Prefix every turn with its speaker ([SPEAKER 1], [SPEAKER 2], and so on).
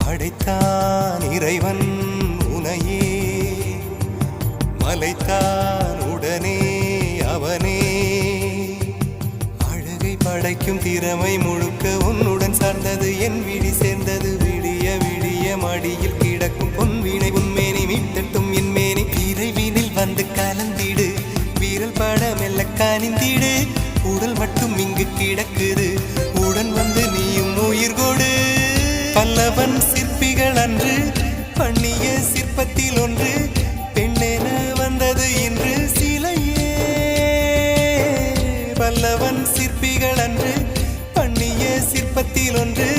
[SPEAKER 1] படைத்தான் இறைவன் உனையே, மலைத்தான் உடனே அவனே. அழகை படைக்கும் திறமை முழுக்க உன்னுடன் சார்ந்தது, என் விழி சேர்ந்தது. விடிய விடிய மடியில் கிடக்கும் பொன்வினை உன்மேனி மீட்டட்டும் என் மேனி. இறைவினில் வந்து கலந்திடு, வீரல் பட மெல்ல கனிந்திடு. உடல் மட்டும் இங்கு கிடக்குது, உடன் வந்து நீயும் உயிர் கொடு. பல்லவன் சிற்பிகள் அன்று பண்ணிய சிற்பத்தில் ஒன்று, பெண்ணென வந்தது இன்று சிலையே. பல்லவன் சிற்பிகள் அன்று பண்ணிய சிற்பத்தில் ஒன்று,